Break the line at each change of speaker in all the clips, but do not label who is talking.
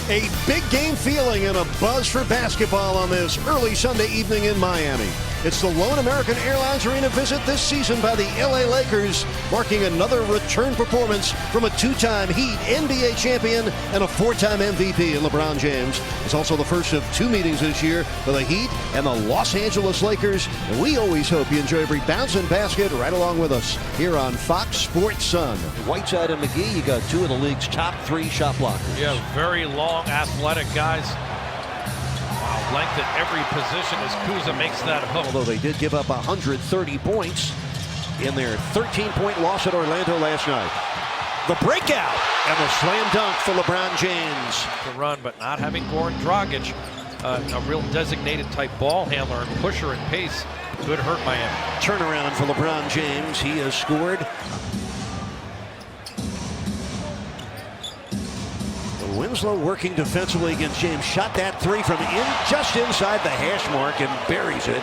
A big game feeling and a buzz for basketball on this early Sunday evening in Miami. It's the lone American Airlines Arena visit this season by the LA Lakers, marking another return performance from a two-time Heat NBA champion and a four-time MVP in LeBron James. It's also the first of two meetings this year for the Heat and the Los Angeles Lakers. And we always hope you enjoy every bounce and basket right along with us here on Fox Sports Sun. Whiteside and McGee, you got two of the league's top three shot blockers.
Yeah, very long, athletic guys. Wow, length at every position as Kuzma makes that hook.
Although they did give up 130 points in their 13-point loss at Orlando last night. The breakout and the slam dunk for LeBron James.
To run, but not having Goran Dragic, a real designated type ball handler and pusher and pace, could hurt Miami.
Turnaround for LeBron James. He has scored. Winslow working defensively against James. Shot that three from just inside the hash mark and buries it.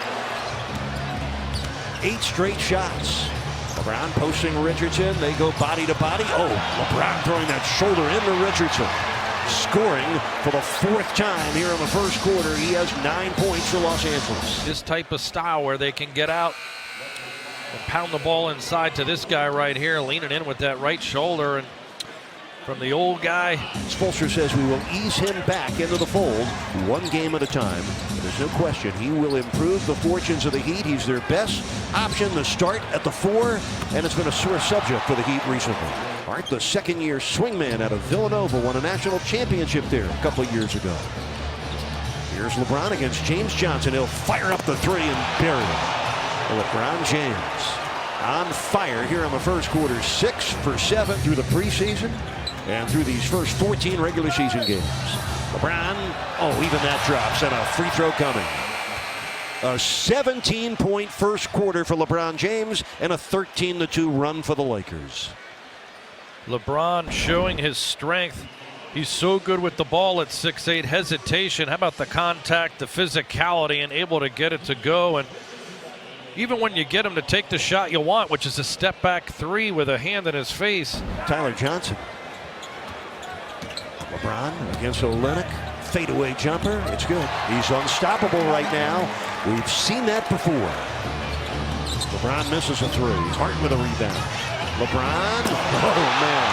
8 straight shots. LeBron posting Richardson. They go body to body. Oh, LeBron throwing that shoulder into Richardson. Scoring for the 4th time here in the first quarter. He has 9 points for Los Angeles.
This type of style where they can get out and pound the ball inside to this guy right here, leaning in with that right shoulder. And from the old guy.
Spoelstra says we will ease him back into the fold one game at a time. But there's no question he will improve the fortunes of the Heat. He's their best option to start at the 4, and it's been a sore subject for the Heat recently. Art, the second-year swingman out of Villanova, won a national championship there a couple of years ago. Here's LeBron against James Johnson. He'll fire up the 3 and bury it. LeBron James on fire here in the first quarter. 6 for 7 through the preseason and through these first 14 regular season games. LeBron, oh, even that drops, and a free throw coming. A 17-point first quarter for LeBron James and a 13-2 run for the Lakers.
LeBron showing his strength. He's so good with the ball at 6'8". Hesitation. How about the contact, the physicality, and able to get it to go. And even when you get him to take the shot you want, which is a step back 3 with a hand in his face.
Tyler Johnson. LeBron against Olynyk. Fadeaway jumper. It's good. He's unstoppable right now. We've seen that before. LeBron misses a 3. Harden with a rebound. LeBron. Oh, man.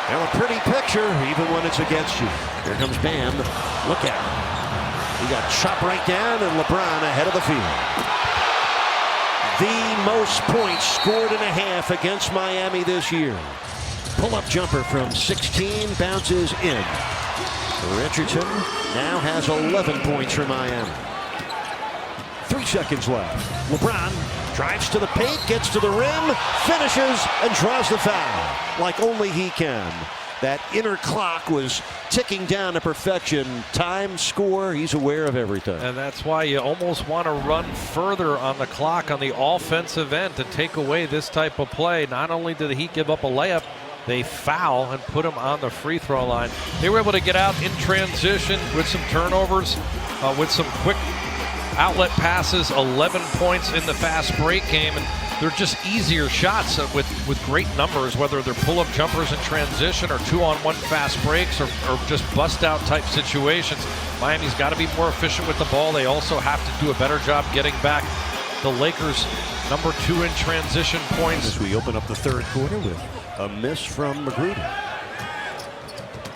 And a pretty picture, even when it's against you. Here comes Bam. Look out. He got chopped right down, and LeBron ahead of the field. The most points scored in a half against Miami this year. Pull-up jumper from 16 bounces in. Richardson now has 11 points for Miami. 3 seconds left. LeBron drives to the paint, gets to the rim, finishes, and draws the foul like only he can. That inner clock was ticking down to perfection. Time, score, he's aware of everything.
And that's why you almost want to run further on the clock on the offensive end to take away this type of play. Not only did the Heat give up a layup, they foul and put him on the free throw line. They were able to get out in transition with some turnovers, with some quick outlet passes, 11 points in the fast break game. And they're just easier shots with great numbers, whether they're pull-up jumpers in transition or 2-on-1 fast breaks or just bust-out type situations. Miami's got to be more efficient with the ball. They also have to do a better job getting back the Lakers' number 2 in transition points.
As we open up the third quarter with a miss from Magruder.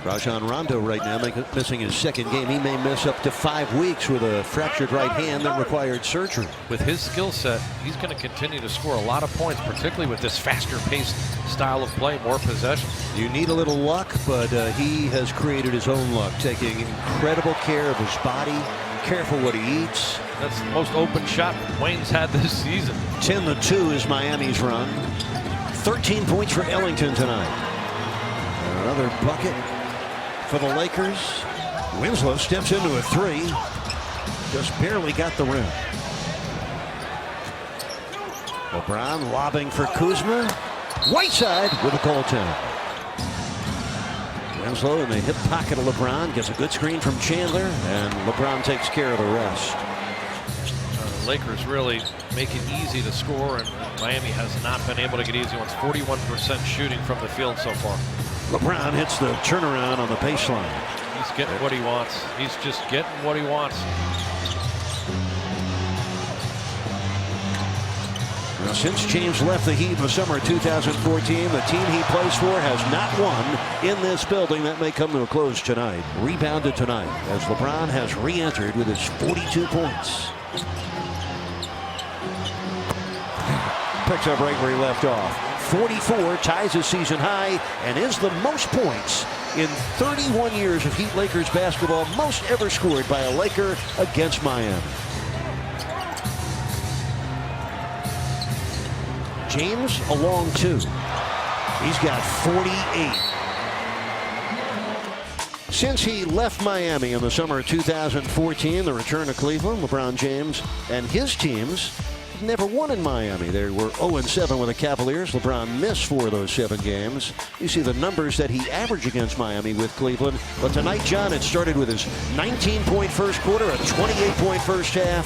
Rajon Rondo right now missing his second game. He may miss up to 5 weeks with a fractured right hand that required surgery.
With his skill set, he's going to continue to score a lot of points, particularly with this faster paced style of play, more possession.
You need a little luck, but he has created his own luck, taking incredible care of his body, careful what he eats.
That's the most open shot Wayne's had this season.
10-2 is Miami's run. 13 points for Ellington tonight. Another bucket for the Lakers. Winslow steps into a 3. Just barely got the rim. LeBron lobbing for Kuzma. Whiteside with a goaltend. Winslow in the hip pocket of LeBron. Gets a good screen from Chandler. And LeBron takes care of the rest.
Lakers really make it easy to score, and Miami has not been able to get easy ones. 41% shooting from the field so far.
LeBron hits the turnaround on the baseline.
He's getting what he wants. He's just getting what he wants.
Now, since James left the Heat in the summer of 2014, the team he plays for has not won in this building. That may come to a close tonight. Rebounded tonight as LeBron has re-entered with his 42 points. Picks up right where he left off. 44, ties his season high, and is the most points in 31 years of Heat Lakers basketball, most ever scored by a Laker against Miami. James along 2. He's got 48. Since he left Miami in the summer of 2014, the return to Cleveland, LeBron James and his teams never won in Miami. They were 0-7 with the Cavaliers. LeBron missed 4 of those 7 games. You see the numbers that he averaged against Miami with Cleveland. But tonight, John, it started with his 19-point first quarter, a 28-point first half.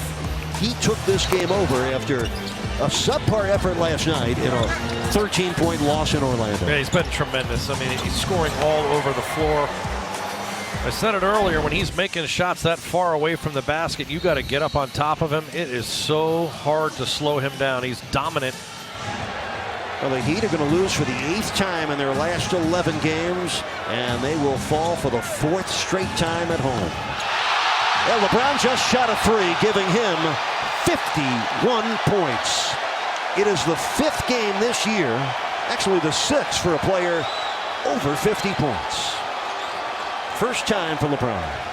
He took this game over after a subpar effort last night in a 13-point loss in Orlando.
Yeah, he's been tremendous. I mean, he's scoring all over the floor. I said it earlier, when he's making shots that far away from the basket, you got to get up on top of him. It is so hard to slow him down. He's dominant.
Well, the Heat are going to lose for the 8th time in their last 11 games, and they will fall for the 4th straight time at home. Well, LeBron just shot a 3, giving him 51 points. It is the 5th game this year, actually the 6th for a player over 50 points. First time for LeBron.